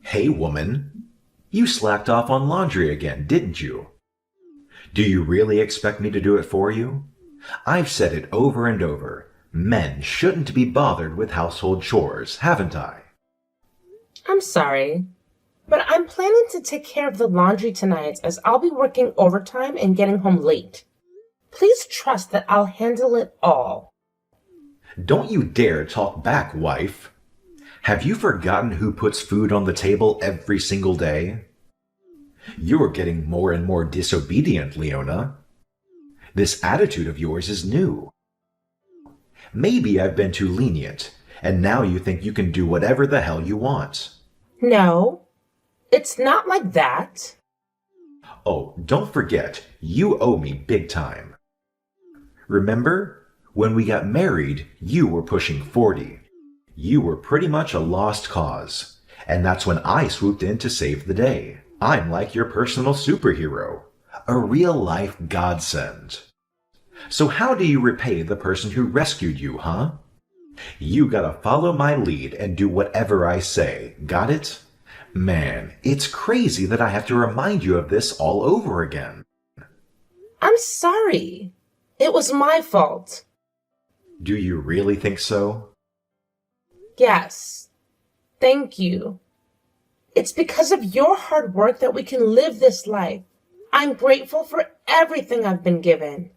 Hey, woman. You slacked off on laundry again, didn't you? Do you really expect me to do it for you? I've said it over and over. Men shouldn't be bothered with household chores, haven't I? I'm sorry, but I'm planning to take care of the laundry tonight as I'll be working overtime and getting home late. Please trust that I'll handle it all. Don't you dare talk back, wife. Have you forgotten who puts food on the table every single day? You're getting more and more disobedient, Leona. This attitude of yours is new. Maybe I've been too lenient, and now you think you can do whatever the hell you want. No, it's not like that. Oh, don't forget, you owe me big time. Remember? When we got married, you were pushing 40. You were pretty much a lost cause, and that's when I swooped in to save the day. I'm like your personal superhero, a real-life godsend. So how do you repay the person who rescued you, huh? You gotta follow my lead and do whatever I say, got it? Man, it's crazy that I have to remind you of this all over again. I'm sorry. It was my fault. Do you really think so? Yes. Thank you. It's because of your hard work that we can live this life. I'm grateful for everything I've been given.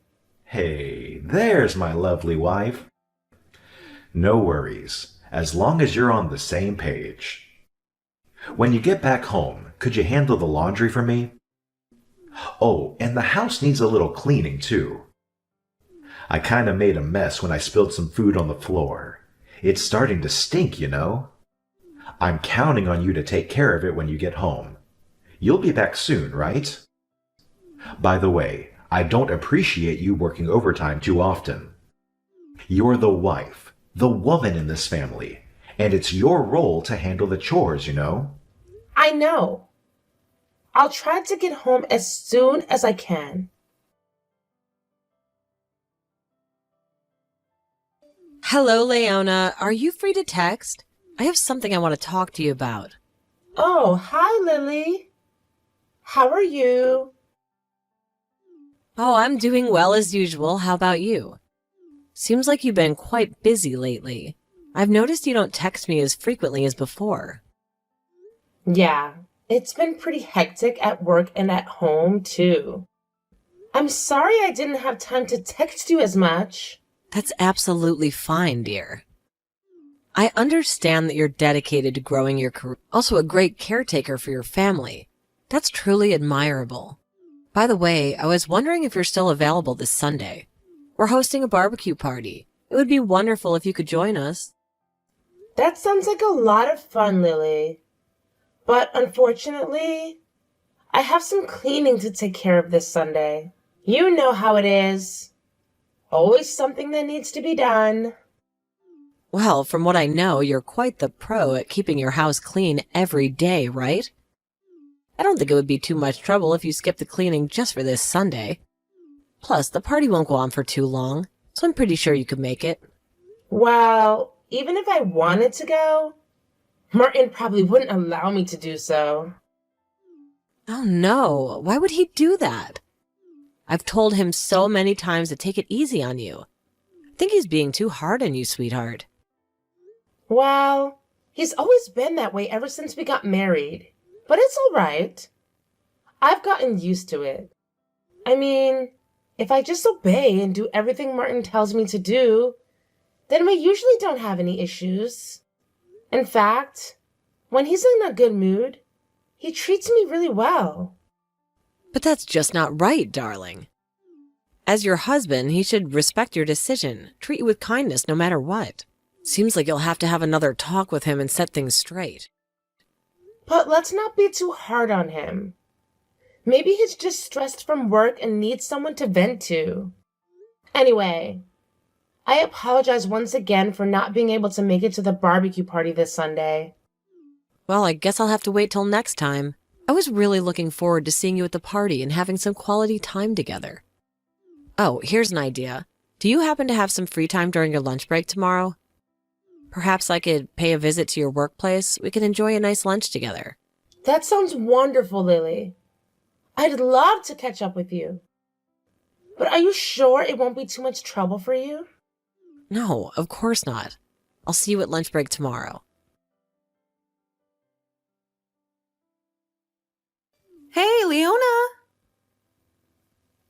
Hey, there's my lovely wife. No worries, as long as you're on the same page. When you get back home, could you handle the laundry for me? Oh, and the house needs a little cleaning too. I kinda made a mess when I spilled some food on the floor. It's starting to stink, you know. I'm counting on you to take care of it when you get home. You'll be back soon, right? By the way, I don't appreciate you working overtime too often. You're the wife, the woman in this family, and it's your role to handle the chores, you know? I know. I'll try to get home as soon as I can. Hello, Leona. Are you free to text? I have something I want to talk to you about. Oh, hi, Lily. How are you? Oh, I'm doing well as usual. How about you? Seems like you've been quite busy lately. I've noticed you don't text me as frequently as before. Yeah, it's been pretty hectic at work and at home, too. I'm sorry I didn't have time to text you as much. That's absolutely fine, dear. I understand that you're dedicated to growing your career, also a great caretaker for your family. That's truly admirable. By the way, I was wondering if you're still available this Sunday. We're hosting a barbecue party. It would be wonderful if you could join us. That sounds like a lot of fun, Lily. But unfortunately, I have some cleaning to take care of this Sunday. You know how it is. Always something that needs to be done. Well, from what I know, you're quite the pro at keeping your house clean every day, right? I don't think it would be too much trouble if you skipped the cleaning just for this Sunday. Plus, the party won't go on for too long, so I'm pretty sure you could make it. Well, even if I wanted to go, Martin probably wouldn't allow me to do so. Oh no, why would he do that? I've told him so many times to take it easy on you. I think he's being too hard on you, sweetheart. Well, he's always been that way ever since we got married. But it's all right. I've gotten used to it. I mean, if I just obey and do everything Martin tells me to do, then we usually don't have any issues. In fact, when he's in a good mood, he treats me really well. But that's just not right, darling. As your husband, he should respect your decision, treat you with kindness no matter what. Seems like you'll have to have another talk with him and set things straight. But let's not be too hard on him. Maybe he's just stressed from work and needs someone to vent to. Anyway, I apologize once again for not being able to make it to the barbecue party this Sunday. Well, I guess I'll have to wait till next time. I was really looking forward to seeing you at the party and having some quality time together. Oh, here's an idea. Do you happen to have some free time during your lunch break tomorrow? Perhaps I could pay a visit to your workplace. We could enjoy a nice lunch together. That sounds wonderful, Lily. I'd love to catch up with you. But are you sure it won't be too much trouble for you? No, of course not. I'll see you at lunch break tomorrow. Hey, Leona!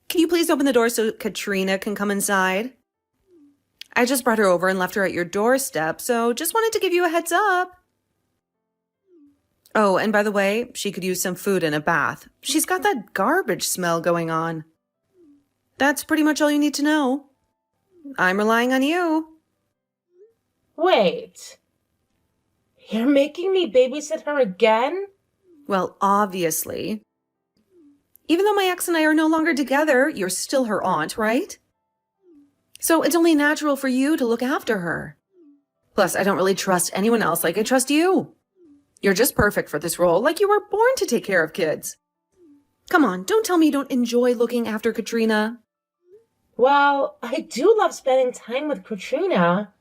Can you please open the door so Katrina can come inside? I just brought her over and left her at your doorstep, so just wanted to give you a heads up. Oh, and by the way, she could use some food and a bath. She's got that garbage smell going on. That's pretty much all you need to know. I'm relying on you. Wait. You're making me babysit her again? Well, obviously. Even though my ex and I are no longer together, you're still her aunt, right? So it's only natural for you to look after her. Plus, I don't really trust anyone else like I trust you. You're just perfect for this role, like you were born to take care of kids. Come on, don't tell me you don't enjoy looking after Katrina. Well, I do love spending time with Katrina,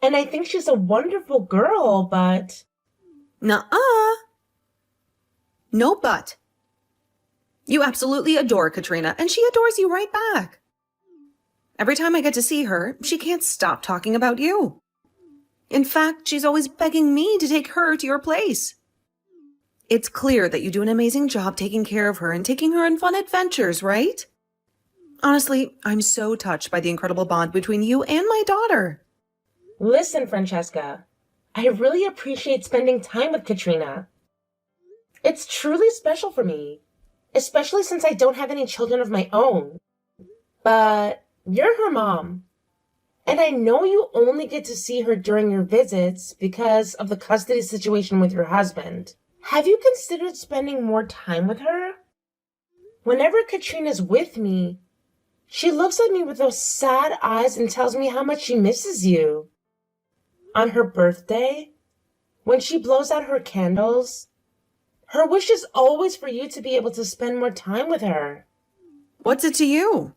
and I think she's a wonderful girl, but... Nuh-uh. No but. You absolutely adore Katrina, and she adores you right back. Every time I get to see her, she can't stop talking about you. In fact, she's always begging me to take her to your place. It's clear that you do an amazing job taking care of her and taking her on fun adventures, right? Honestly, I'm so touched by the incredible bond between you and my daughter. Listen, Francesca, I really appreciate spending time with Katrina. It's truly special for me, especially since I don't have any children of my own. But you're her mom, and I know you only get to see her during your visits because of the custody situation with your husband. Have you considered spending more time with her? Whenever Katrina's with me, she looks at me with those sad eyes and tells me how much she misses you. On her birthday, when she blows out her candles, her wish is always for you to be able to spend more time with her. What's it to you?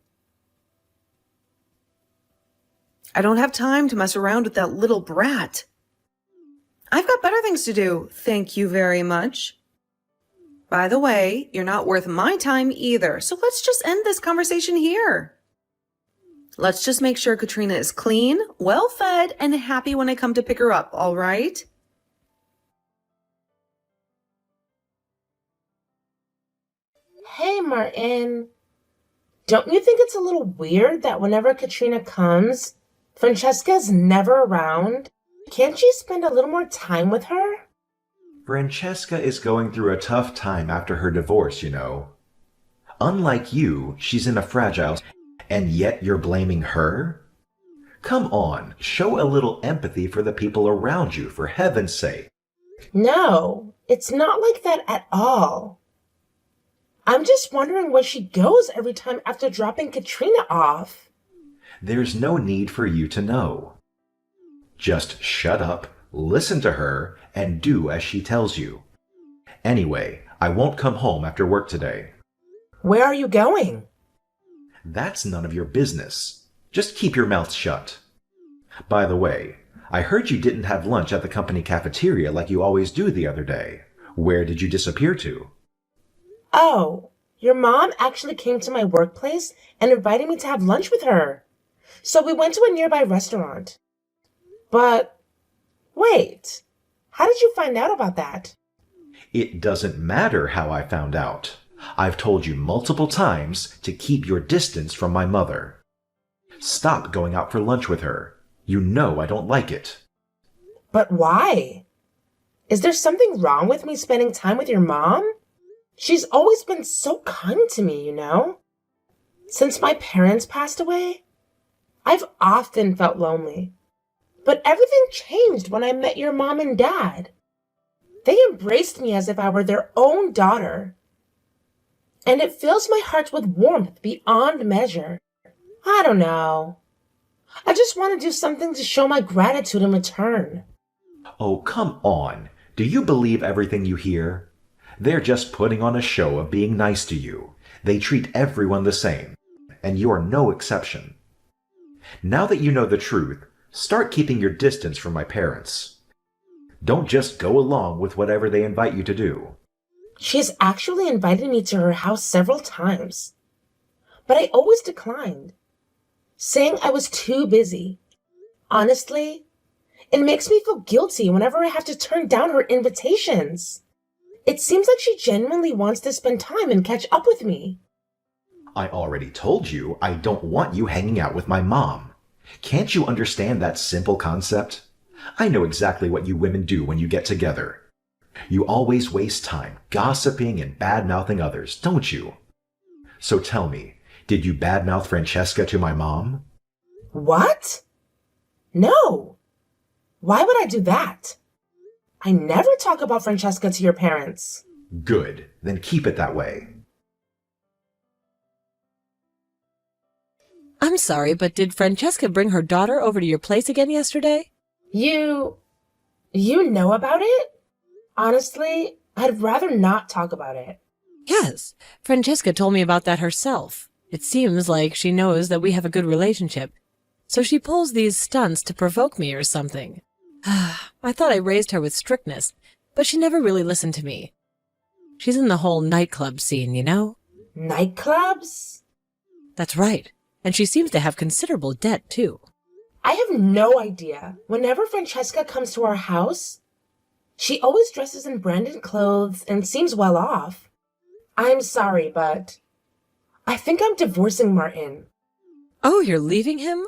I don't have time to mess around with that little brat. I've got better things to do, thank you very much. By the way, you're not worth my time either, so let's just end this conversation here. Let's just make sure Katrina is clean, well-fed, and happy when I come to pick her up, all right? Hey, Martin. Don't you think it's a little weird that whenever Katrina comes, Francesca's never around? Can't you spend a little more time with her? Francesca is going through a tough time after her divorce, you know. Unlike you, she's in a fragile, and yet you're blaming her? Come on, show a little empathy for the people around you, for heaven's sake. No, it's not like that at all. I'm just wondering where she goes every time after dropping Katrina off. There's no need for you to know. Just shut up, listen to her, and do as she tells you. Anyway, I won't come home after work today. Where are you going? That's none of your business. Just keep your mouth shut. By the way, I heard you didn't have lunch at the company cafeteria like you always do the other day. Where did you disappear to? Oh, your mom actually came to my workplace and invited me to have lunch with her. So we went to a nearby restaurant. But, wait, how did you find out about that? It doesn't matter how I found out. I've told you multiple times to keep your distance from my mother. Stop going out for lunch with her. You know I don't like it. But why? Is there something wrong with me spending time with your mom? She's always been so kind to me, you know? Since my parents passed away, I've often felt lonely. But everything changed when I met your mom and dad. They embraced me as if I were their own daughter. And it fills my heart with warmth beyond measure. I don't know. I just want to do something to show my gratitude in return. Oh, come on. Do you believe everything you hear? They're just putting on a show of being nice to you. They treat everyone the same, and you're no exception. Now that you know the truth, start keeping your distance from my parents. Don't just go along with whatever they invite you to do. She has actually invited me to her house several times, but I always declined, saying I was too busy. Honestly, it makes me feel guilty whenever I have to turn down her invitations. It seems like she genuinely wants to spend time and catch up with me. I already told you I don't want you hanging out with my mom. Can't you understand that simple concept? I know exactly what you women do when you get together. You always waste time gossiping and bad-mouthing others, don't you? So tell me, did you badmouth Francesca to my mom? What? No. Why would I do that? I never talk about Francesca to your parents. Good, then keep it that way. I'm sorry, but did Francesca bring her daughter over to your place again yesterday? You know about it? Honestly, I'd rather not talk about it. Yes, Francesca told me about that herself. It seems like she knows that we have a good relationship, so she pulls these stunts to provoke me or something. I thought I raised her with strictness, but she never really listened to me. She's in the whole nightclub scene, you know? Nightclubs? That's right, and she seems to have considerable debt, too. I have no idea. Whenever Francesca comes to our house, she always dresses in branded clothes and seems well off. I'm sorry, but I think I'm divorcing Martin. Oh, you're leaving him?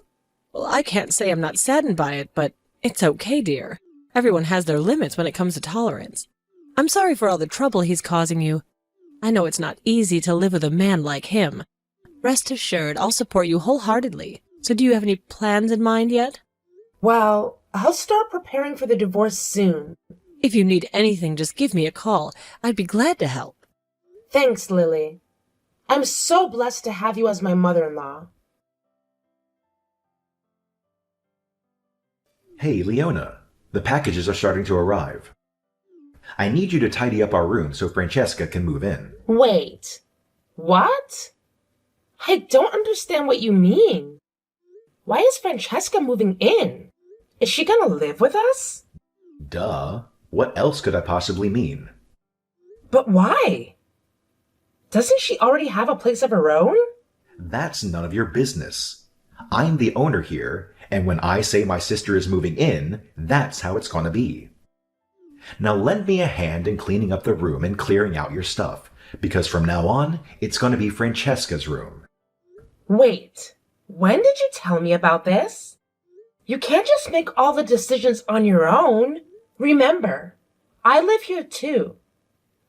Well, I can't say I'm not saddened by it, but it's okay, dear. Everyone has their limits when it comes to tolerance. I'm sorry for all the trouble he's causing you. I know it's not easy to live with a man like him. Rest assured, I'll support you wholeheartedly. So do you have any plans in mind yet? Well, I'll start preparing for the divorce soon. If you need anything, just give me a call. I'd be glad to help. Thanks, Lily. I'm so blessed to have you as my mother-in-law. Hey, Leona, the packages are starting to arrive. I need you to tidy up our room so Francesca can move in. Wait, what? I don't understand what you mean. Why is Francesca moving in? Is she gonna live with us? Duh. What else could I possibly mean? But why? Doesn't she already have a place of her own? That's none of your business. I'm the owner here, and when I say my sister is moving in, that's how it's gonna be. Now lend me a hand in cleaning up the room and clearing out your stuff, because from now on, it's gonna be Francesca's room. Wait, when did you tell me about this? You can't just make all the decisions on your own. Remember, I live here too.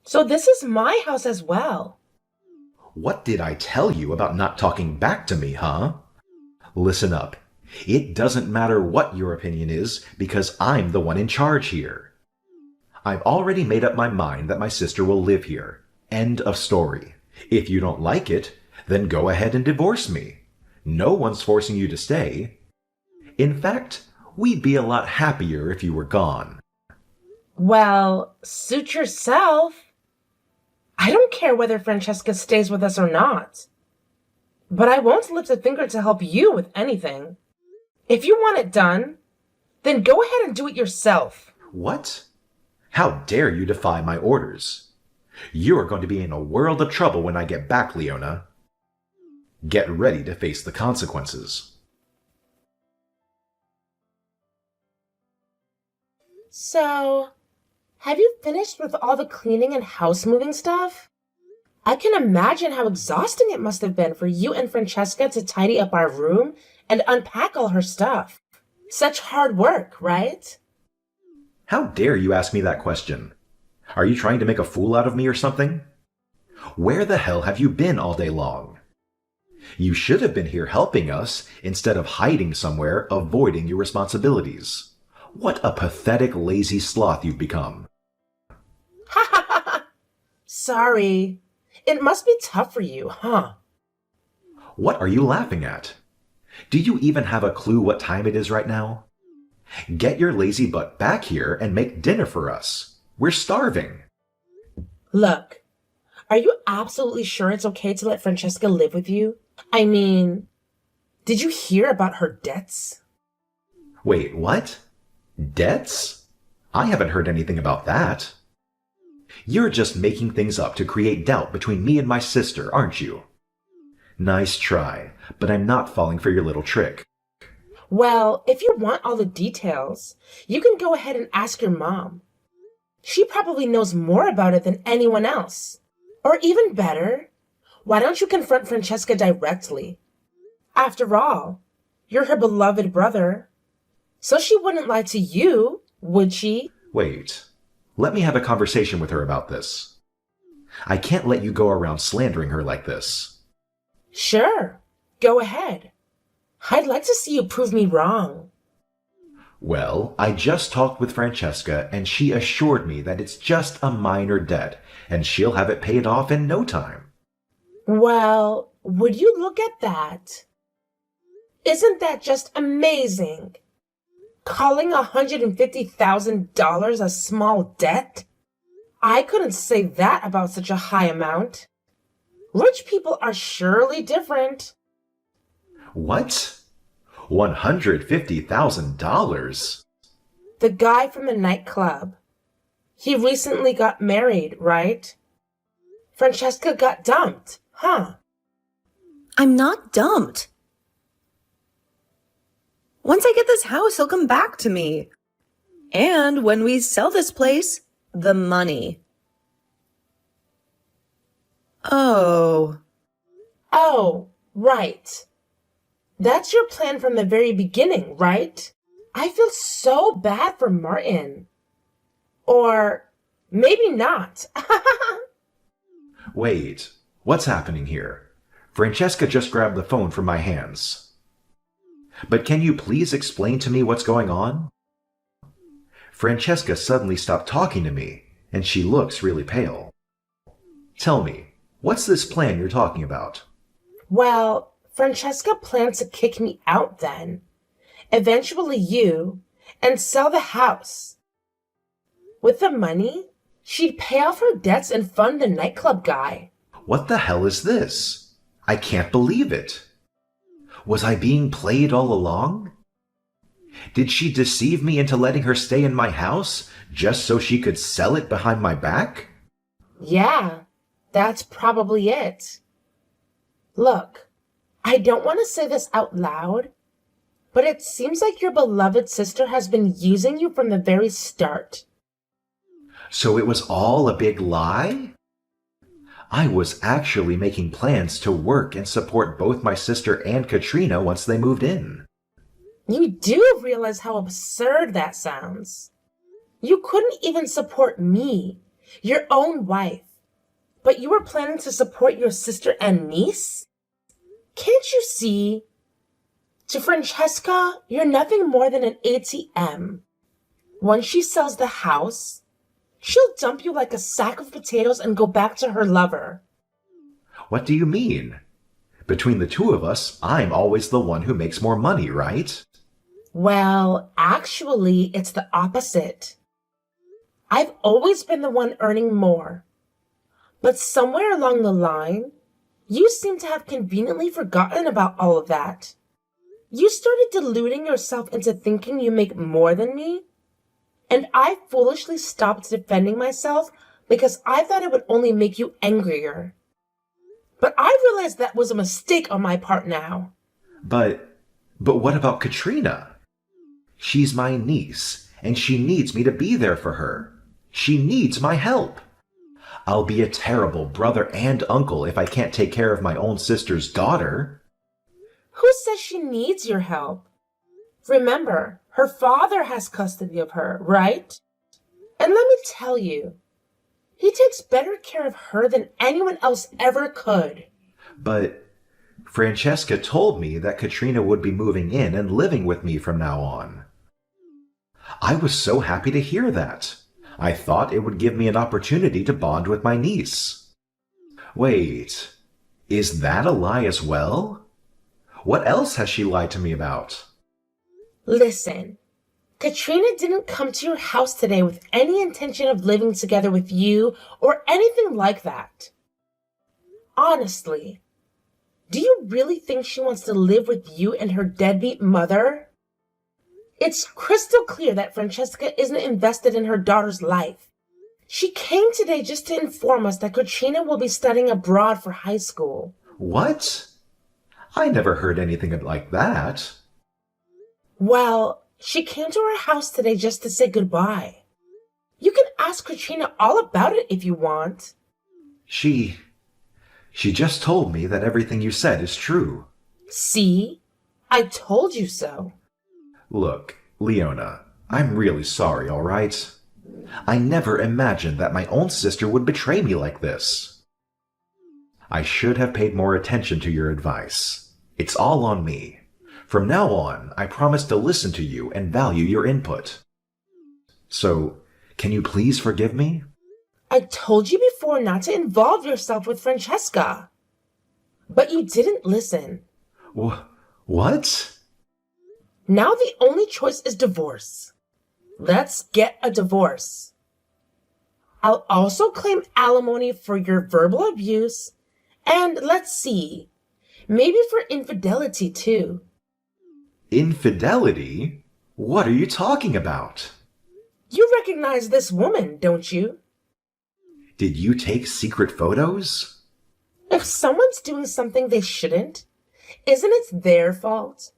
So this is my house as well. What did I tell you about not talking back to me, huh? Listen up. It doesn't matter what your opinion is, because I'm the one in charge here. I've already made up my mind that my sister will live here. End of story. If you don't like it, then go ahead and divorce me. No one's forcing you to stay. In fact, we'd be a lot happier if you were gone. Well, suit yourself. I don't care whether Francesca stays with us or not. But I won't lift a finger to help you with anything. If you want it done, then go ahead and do it yourself. What? How dare you defy my orders? You are going to be in a world of trouble when I get back, Leona. Get ready to face the consequences. So, have you finished with all the cleaning and house moving stuff? I can imagine how exhausting it must have been for you and Francesca to tidy up our room and unpack all her stuff. Such hard work, right? How dare you ask me that question? Are you trying to make a fool out of me or something? Where the hell have you been all day long? You should have been here helping us instead of hiding somewhere, avoiding your responsibilities. What a pathetic, lazy sloth you've become. Ha ha ha ha! Sorry. It must be tough for you, huh? What are you laughing at? Do you even have a clue what time it is right now? Get your lazy butt back here and make dinner for us. We're starving. Look, are you absolutely sure it's okay to let Francesca live with you? I mean, did you hear about her debts? Wait, what? Debts? I haven't heard anything about that. You're just making things up to create doubt between me and my sister, aren't you? Nice try, but I'm not falling for your little trick. Well, if you want all the details, you can go ahead and ask your mom. She probably knows more about it than anyone else. Or even better, why don't you confront Francesca directly? After all, you're her beloved brother. So she wouldn't lie to you, would she? Wait, let me have a conversation with her about this. I can't let you go around slandering her like this. Sure, go ahead. I'd like to see you prove me wrong. Well, I just talked with Francesca and she assured me that it's just a minor debt and she'll have it paid off in no time. Well, would you look at that? Isn't that just amazing? Calling $150,000 a small debt? I couldn't say that about such a high amount. Rich people are surely different. What? $150,000? The guy from the nightclub. He recently got married, right? Francesca got dumped, huh? I'm not dumped. Once I get this house, he'll come back to me. And when we sell this place, the money. Oh. Oh, right. That's your plan from the very beginning, right? I feel so bad for Martin. Or maybe not. Wait, what's happening here? Francesca just grabbed the phone from my hands. But can you please explain to me what's going on? Francesca suddenly stopped talking to me, and she looks really pale. Tell me, what's this plan you're talking about? Well, Francesca plans to kick me out then. Eventually you, and sell the house. With the money, she'd pay off her debts and fund the nightclub guy. What the hell is this? I can't believe it. Was I being played all along? Did she deceive me into letting her stay in my house just so she could sell it behind my back? Yeah, that's probably it. Look, I don't want to say this out loud, but it seems like your beloved sister has been using you from the very start. So it was all a big lie? I was actually making plans to work and support both my sister and Katrina once they moved in. You do realize how absurd that sounds. You couldn't even support me, your own wife, but you were planning to support your sister and niece? Can't you see? To Francesca, you're nothing more than an ATM. Once she sells the house, she'll dump you like a sack of potatoes and go back to her lover. What do you mean? Between the two of us, I'm always the one who makes more money, right? Well, actually, it's the opposite. I've always been the one earning more. But somewhere along the line, you seem to have conveniently forgotten about all of that. You started deluding yourself into thinking you make more than me, and I foolishly stopped defending myself because I thought it would only make you angrier. But I realize that was a mistake on my part now. But what about Katrina? She's my niece, and she needs me to be there for her. She needs my help. I'll be a terrible brother and uncle if I can't take care of my own sister's daughter. Who says she needs your help? Remember, her father has custody of her, right? And let me tell you, he takes better care of her than anyone else ever could. But Francesca told me that Katrina would be moving in and living with me from now on. I was so happy to hear that. I thought it would give me an opportunity to bond with my niece. Wait, is that a lie as well? What else has she lied to me about? Listen, Katrina didn't come to your house today with any intention of living together with you or anything like that. Honestly, do you really think she wants to live with you and her deadbeat mother? It's crystal clear that Francesca isn't invested in her daughter's life. She came today just to inform us that Katrina will be studying abroad for high school. What? I never heard anything like that. Well, she came to our house today just to say goodbye. You can ask Katrina all about it if you want. She just told me that everything you said is true. See? I told you so. Look, Leona, I'm really sorry, all right? I never imagined that my own sister would betray me like this. I should have paid more attention to your advice. It's all on me. From now on, I promise to listen to you and value your input. So, can you please forgive me? I told you before not to involve yourself with Francesca. But you didn't listen. What? Now the only choice is divorce. Let's get a divorce. I'll also claim alimony for your verbal abuse, and let's see, maybe for infidelity too. Infidelity? What are you talking about? You recognize this woman, don't you? Did you take secret photos? If someone's doing something they shouldn't, isn't it their fault?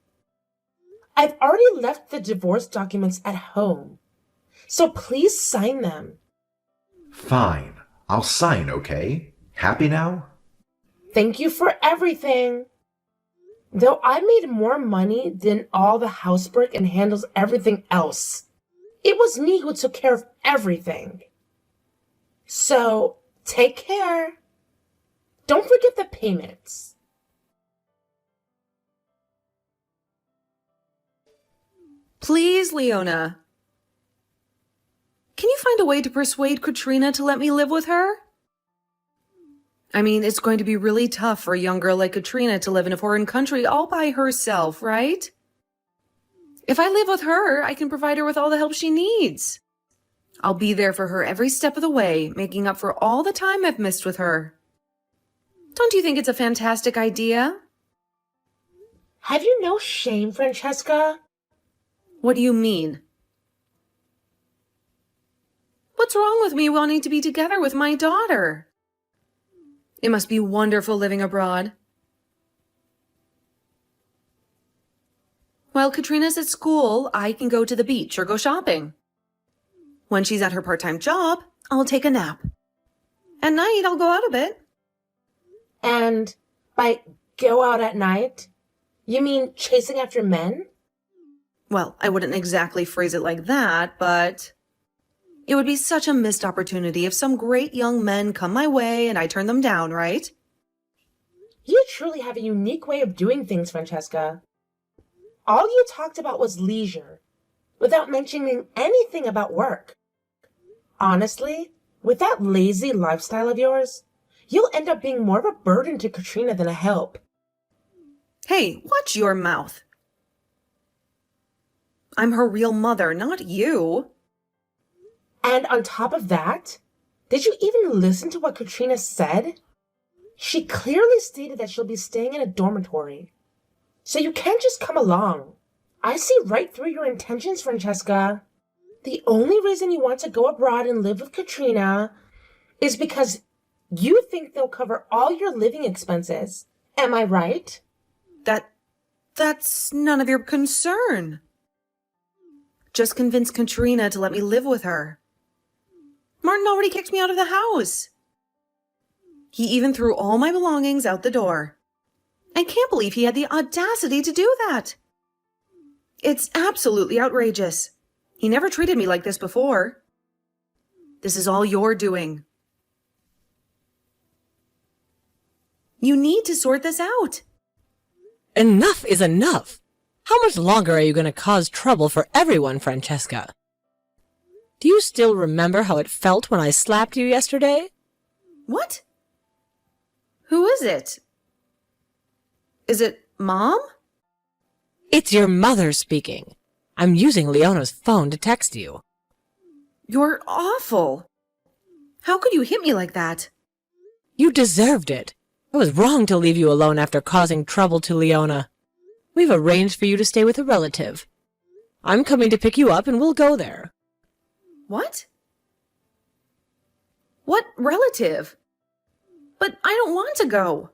I've already left the divorce documents at home, so please sign them. Fine, I'll sign, okay? Happy now? Thank you for everything. Though I made more money than all the housework and handles everything else, it was me who took care of everything. So, take care. Don't forget the payments. Please, Leona. Can you find a way to persuade Katrina to let me live with her? I mean, it's going to be really tough for a young girl like Katrina to live in a foreign country all by herself, right? If I live with her, I can provide her with all the help she needs. I'll be there for her every step of the way, making up for all the time I've missed with her. Don't you think it's a fantastic idea? Have you no shame, Francesca? What do you mean? What's wrong with me wanting to be together with my daughter? It must be wonderful living abroad. While Katrina's at school, I can go to the beach or go shopping. When she's at her part-time job, I'll take a nap. At night, I'll go out a bit. And by go out at night, you mean chasing after men? Well, I wouldn't exactly phrase it like that, but it would be such a missed opportunity if some great young men come my way and I turn them down, right? You truly have a unique way of doing things, Francesca. All you talked about was leisure, without mentioning anything about work. Honestly, with that lazy lifestyle of yours, you'll end up being more of a burden to Katrina than a help. Hey, watch your mouth. I'm her real mother, not you. And on top of that, did you even listen to what Katrina said? She clearly stated that she'll be staying in a dormitory. So you can't just come along. I see right through your intentions, Francesca. The only reason you want to go abroad and live with Katrina is because you think they'll cover all your living expenses. Am I right? That's none of your concern. Just convince Katrina to let me live with her. Martin already kicked me out of the house. He even threw all my belongings out the door. I can't believe he had the audacity to do that. It's absolutely outrageous. He never treated me like this before. This is all your doing. You need to sort this out. Enough is enough. How much longer are you going to cause trouble for everyone, Francesca? Do you still remember how it felt when I slapped you yesterday? What? Who is it? Is it Mom? It's your mother speaking. I'm using Leona's phone to text you. You're awful. How could you hit me like that? You deserved it. I was wrong to leave you alone after causing trouble to Leona. We've arranged for you to stay with a relative. I'm coming to pick you up and we'll go there. What? What relative? But I don't want to go.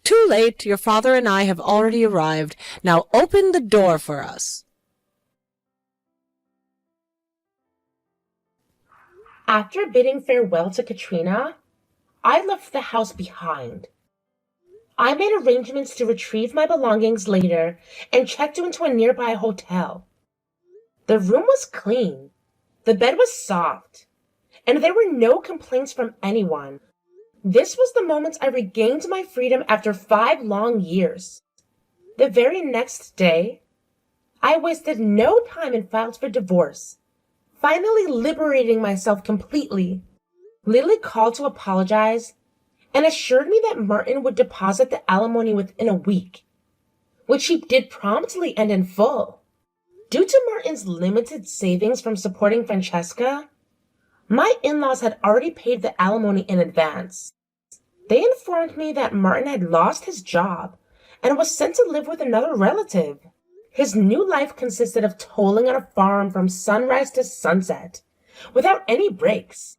Too late. Your father and I have already arrived. Now open the door for us. After bidding farewell to Katrina, I left the house behind. I made arrangements to retrieve my belongings later and checked into a nearby hotel. The room was clean, the bed was soft, and there were no complaints from anyone. This was the moment I regained my freedom after 5 long years. The very next day, I wasted no time and filed for divorce, finally liberating myself completely. Lily called to apologize and assured me that Martin would deposit the alimony within a week, which he did promptly and in full. Due to Martin's limited savings from supporting Francesca, my in-laws had already paid the alimony in advance. They informed me that Martin had lost his job and was sent to live with another relative. His new life consisted of toiling on a farm from sunrise to sunset, without any breaks.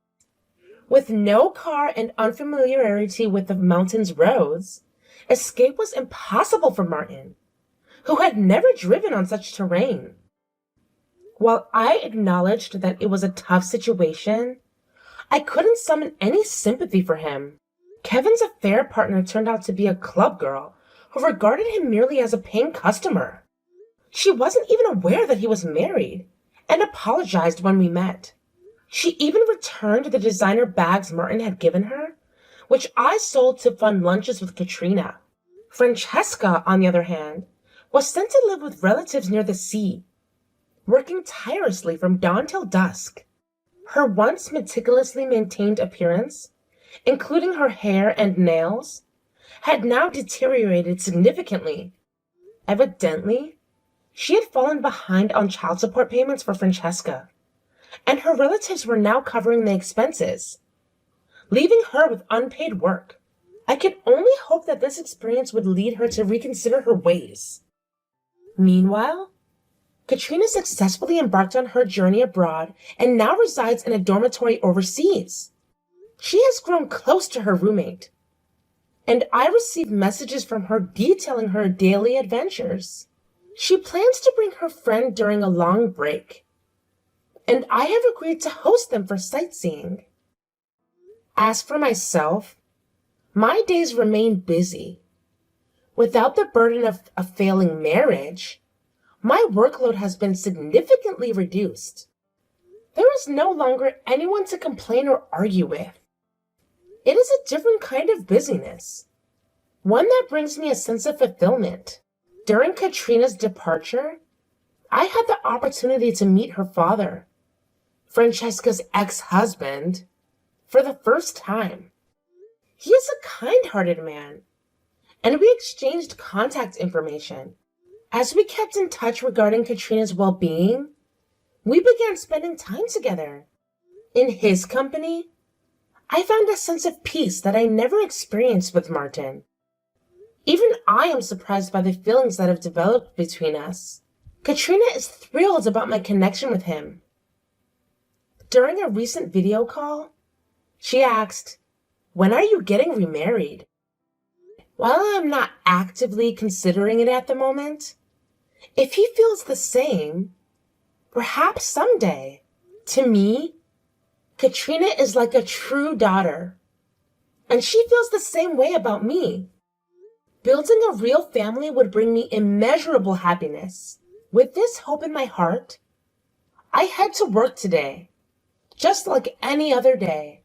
With no car and unfamiliarity with the mountain's roads, escape was impossible for Martin, who had never driven on such terrain. While I acknowledged that it was a tough situation, I couldn't summon any sympathy for him. Kevin's affair partner turned out to be a club girl who regarded him merely as a paying customer. She wasn't even aware that he was married and apologized when we met. She even returned the designer bags Martin had given her, which I sold to fund lunches with Katrina. Francesca, on the other hand, was sent to live with relatives near the sea, working tirelessly from dawn till dusk. Her once meticulously maintained appearance, including her hair and nails, had now deteriorated significantly. Evidently, she had fallen behind on child support payments for Francesca, and her relatives were now covering the expenses, leaving her with unpaid work. I could only hope that this experience would lead her to reconsider her ways. Meanwhile, Katrina successfully embarked on her journey abroad and now resides in a dormitory overseas. She has grown close to her roommate, and I receive messages from her detailing her daily adventures. She plans to bring her friend during a long break, and I have agreed to host them for sightseeing. As for myself, my days remain busy. Without the burden of a failing marriage, my workload has been significantly reduced. There is no longer anyone to complain or argue with. It is a different kind of busyness, one that brings me a sense of fulfillment. During Katrina's departure, I had the opportunity to meet her father, Francesca's ex-husband, for the first time. He is a kind-hearted man, and we exchanged contact information. As we kept in touch regarding Katrina's well-being, we began spending time together. In his company, I found a sense of peace that I never experienced with Martin. Even I am surprised by the feelings that have developed between us. Katrina is thrilled about my connection with him. During a recent video call, she asked, "When are you getting remarried?" While I'm not actively considering it at the moment, if he feels the same, perhaps someday. To me, Katrina is like a true daughter, and she feels the same way about me. Building a real family would bring me immeasurable happiness. With this hope in my heart, I head to work today, just like any other day.